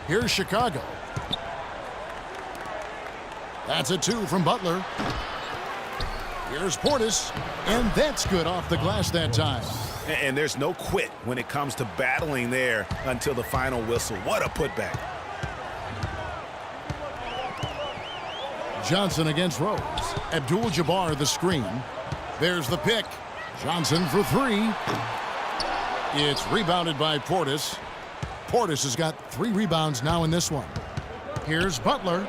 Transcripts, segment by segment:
Here's Chicago. That's a 2 from Butler. Here's Portis, and that's good off the glass that time. And there's no quit when it comes to battling there until the final whistle. What a putback. Johnson against Rose. Abdul-Jabbar the screen. There's the pick. Johnson for 3. It's rebounded by Portis. Portis has got 3 rebounds now in this one. Here's Butler.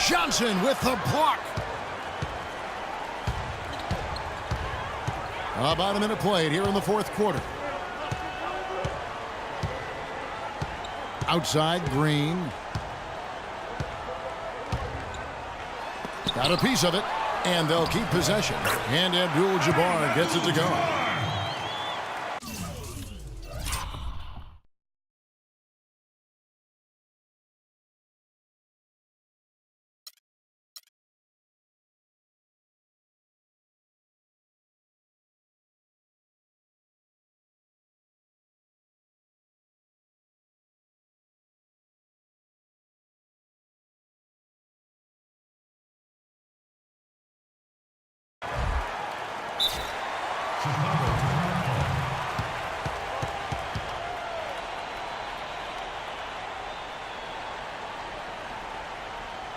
Johnson with the block. About a minute played here in the fourth quarter. Outside, Green. Got a piece of it, and they'll keep possession. And Abdul-Jabbar gets it to go.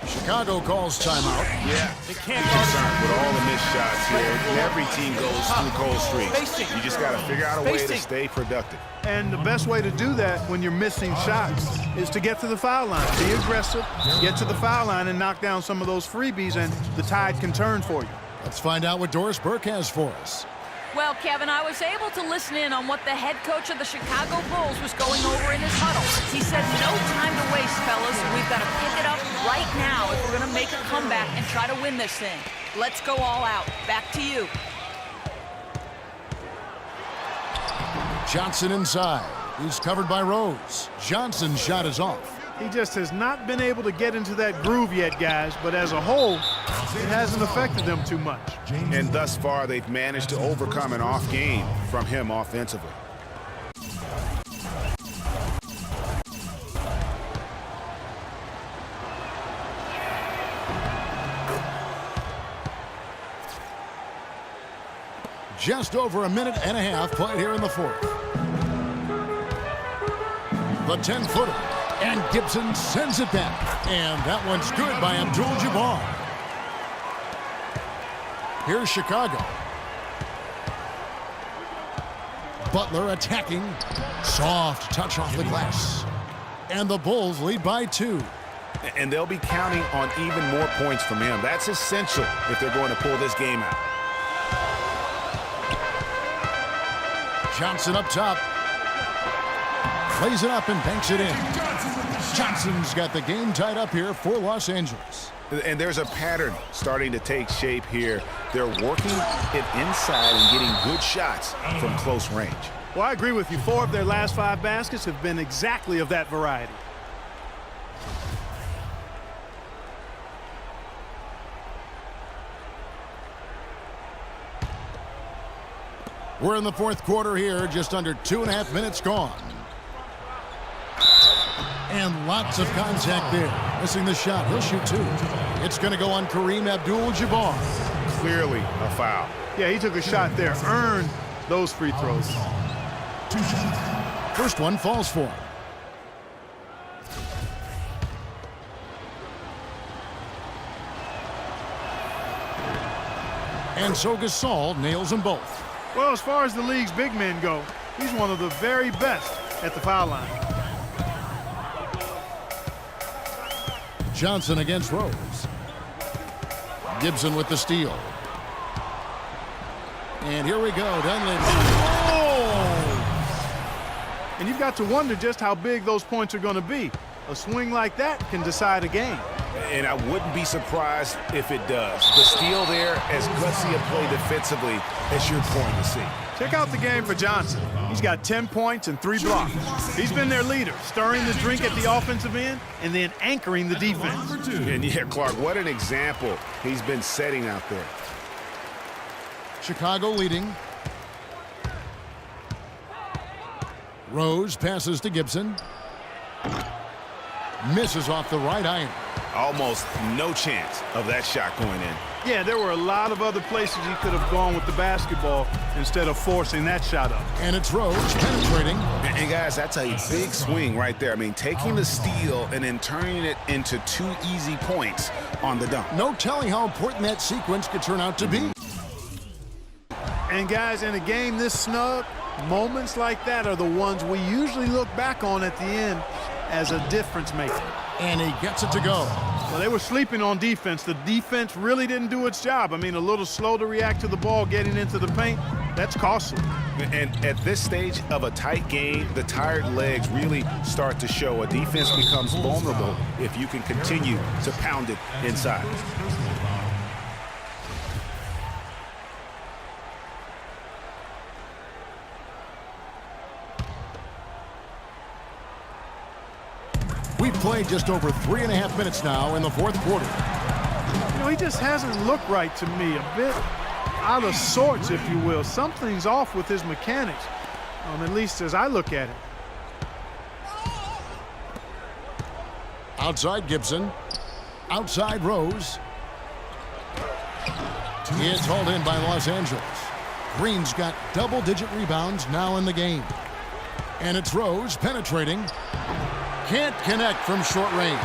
Chicago calls timeout. Yeah, they can't concerned with all the missed shots here. And every team goes through cold streaks. You just got to figure out a way to stay productive. And the best way to do that when you're missing shots is to get to the foul line. Be aggressive, get to the foul line, and knock down some of those freebies, and the tide can turn for you. Let's find out what Doris Burke has for us. Well, Kevin, I was able to listen in on what the head coach of the Chicago Bulls was going over in his huddle. He said, no time to waste, fellas. We've got to pick it up right now if we're going to make a comeback and try to win this thing. Let's go all out. Back to you. Johnson inside. He's covered by Rose. Johnson's shot is off. He just has not been able to get into that groove yet, guys, but as a whole, it hasn't affected them too much. And thus far, they've managed to overcome an off game from him offensively. Just over a minute and a half played here in the fourth. The 10-footer. And Gibson sends it back. And that one's good by Abdul-Jabbar. Here's Chicago. Butler attacking. Soft touch off the glass. And the Bulls lead by 2. And they'll be counting on even more points from him. That's essential if they're going to pull this game out. Johnson up top. Plays it up and banks it in. Johnson's got the game tied up here for Los Angeles. And there's a pattern starting to take shape here. They're working it inside and getting good shots from close range. Well, I agree with you. 4 of their last 5 baskets have been exactly of that variety. We're in the fourth quarter here, just under 2.5 minutes gone. And lots of contact there. Missing the shot. He'll shoot 2. It's going to go on Kareem Abdul-Jabbar. Clearly a foul. Yeah, he took a shot there. Earned those free throws. First one falls for him. And so Gasol nails them both. Well, as far as the league's big men go, he's one of the very best at the foul line. Johnson against Rose. Gibson with the steal. And here we go. Dunleavy. Oh! And you've got to wonder just how big those points are going to be. A swing like that can decide a game. And I wouldn't be surprised if it does. The steal there, as gutsy a play defensively as you're going to see. Check out the game for Johnson. He's got 10 points and 3 blocks. He's been their leader, stirring the drink at the offensive end and then anchoring the defense. And yeah, Clark, what an example he's been setting out there. Chicago leading. Rose passes to Gibson. Misses off the right iron. Almost no chance of that shot going in. Yeah, there were a lot of other places he could have gone with the basketball instead of forcing that shot up. And it's Rose penetrating. And guys, that's a big swing right there. I mean, taking the steal and then turning it into 2 easy points on the dunk. No telling how important that sequence could turn out to be. And guys, in a game this snug, moments like that are the ones we usually look back on at the end as a difference maker. And he gets it to go. Well, they were sleeping on defense. The defense really didn't do its job. I mean, a little slow to react to the ball getting into the paint. That's costly. And at this stage of a tight game, the tired legs really start to show. A defense becomes vulnerable if you can continue to pound it inside. We've played just over 3.5 minutes now in the fourth quarter. You know, he just hasn't looked right to me. A bit out of sorts, if you will. Something's off with his mechanics, at least as I look at it. Outside Gibson. Outside Rose. It's hauled in by Los Angeles. Green's got double-digit rebounds now in the game. And it's Rose penetrating. Can't connect from short range.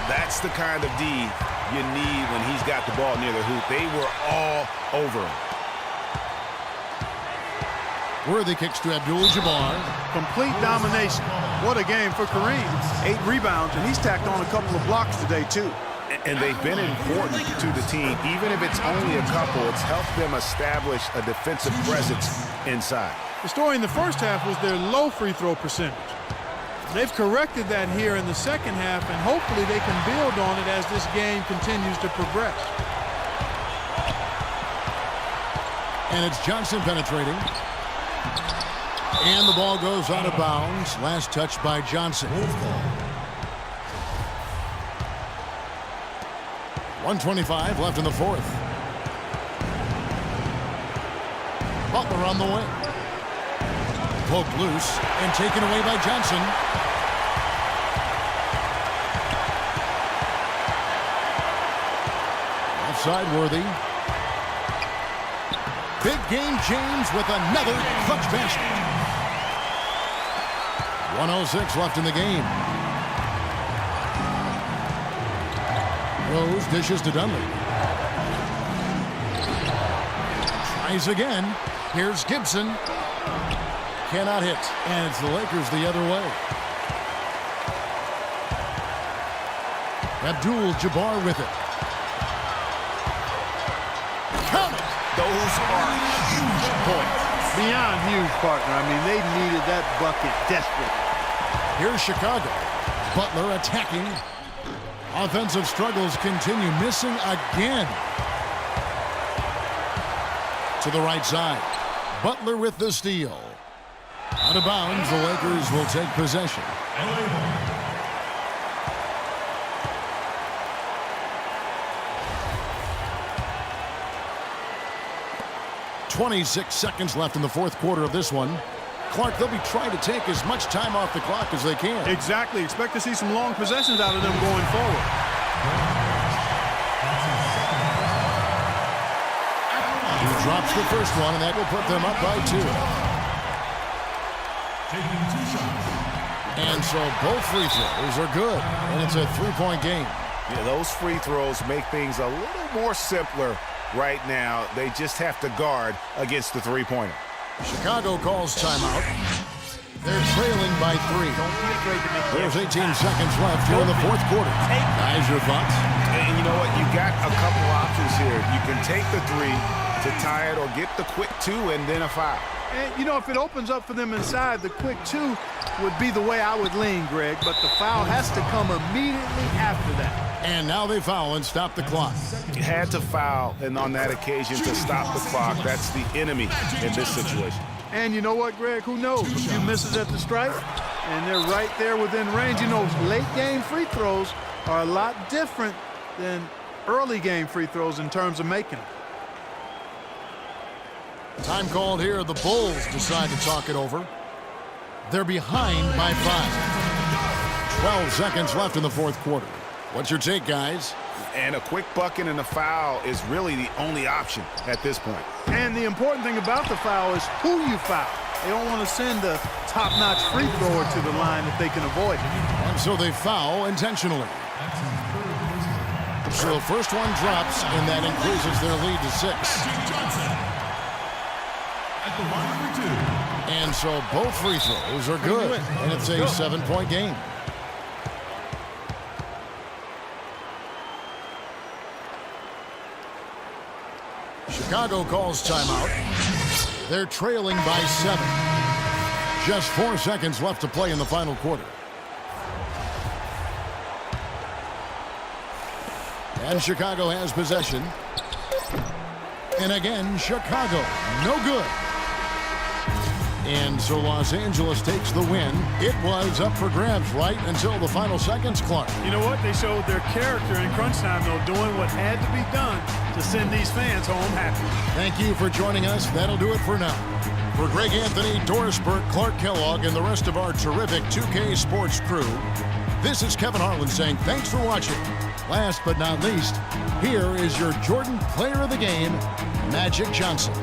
That's the kind of D you need when he's got the ball near the hoop. They were all over him. Worthy kicks to Abdul-Jabbar. Complete domination. What a game for Kareem. 8 rebounds, and he's tacked on a couple of blocks today, too. And they've been important to the team. Even if it's only a couple, it's helped them establish a defensive presence inside. The story in the first half was their low free throw percentage. They've corrected that here in the second half, and hopefully they can build on it as this game continues to progress. And it's Johnson penetrating. And the ball goes out of bounds. Last touch by Johnson. 1:25 left in the fourth. Butler on the wing. Poked loose and taken away by Johnson. Outside Worthy. Big game James with another clutch basket. 1:06 left in the game. Rose dishes to Dunley. Tries again. Here's Gibson. Cannot hit. And it's the Lakers the other way. Abdul-Jabbar with it. Count it. Those are huge points. Beyond huge, partner. I mean, they needed that bucket desperately. Here's Chicago. Butler attacking. Offensive struggles continue. Missing again. To the right side. Butler with the steal. Out of bounds, the Lakers will take possession. 26 seconds left in the fourth quarter of this one. Clark, they'll be trying to take as much time off the clock as they can. Exactly. Expect to see some long possessions out of them going forward. He drops the first one, and that will put them up by 2. And so both free throws are good, and it's a 3-point game. Yeah, those free throws make things a little more simpler right now. They just have to guard against the three-pointer. Chicago calls timeout. They're trailing by 3. There's 18 seconds left here in the fourth quarter. Guys, your thoughts? And you know what? You got a couple options here. You can take the 3 to tie it or get the quick 2 and then a foul. And, you know, if it opens up for them inside, the quick 2 would be the way I would lean, Greg. But the foul has to come immediately after that. And now they foul and stop the clock. You had to foul, and on that occasion to stop the clock. That's the enemy in this situation. And you know what, Greg? Who knows? A few misses at the stripe, and they're right there within range. You know, late-game free throws are a lot different than early-game free throws in terms of making them. Time called here. The Bulls decide to talk it over. They're behind by 5. 12 seconds left in the fourth quarter. What's your take, guys? And a quick bucket and a foul is really the only option at this point. And the important thing about the foul is who you foul. They don't want to send a top-notch free thrower to the line if they can avoid it. And so they foul intentionally. So the first one drops, and that increases their lead to 6. And so both free throws are good, and it's a 7-point game. Chicago calls timeout. They're trailing by 7. Just 4 seconds left to play in the final quarter. And Chicago has possession. And again, Chicago, no good. And so Los Angeles takes the win. It was up for grabs right until the final seconds, Clark. You know what? They showed their character in crunch time, though, doing what had to be done to send these fans home happy. Thank you for joining us. That'll do it for now. For Greg Anthony, Doris Burke, Clark Kellogg, and the rest of our terrific 2K Sports crew, this is Kevin Harlan saying thanks for watching. Last but not least, here is your Jordan Player of the Game, Magic Johnson.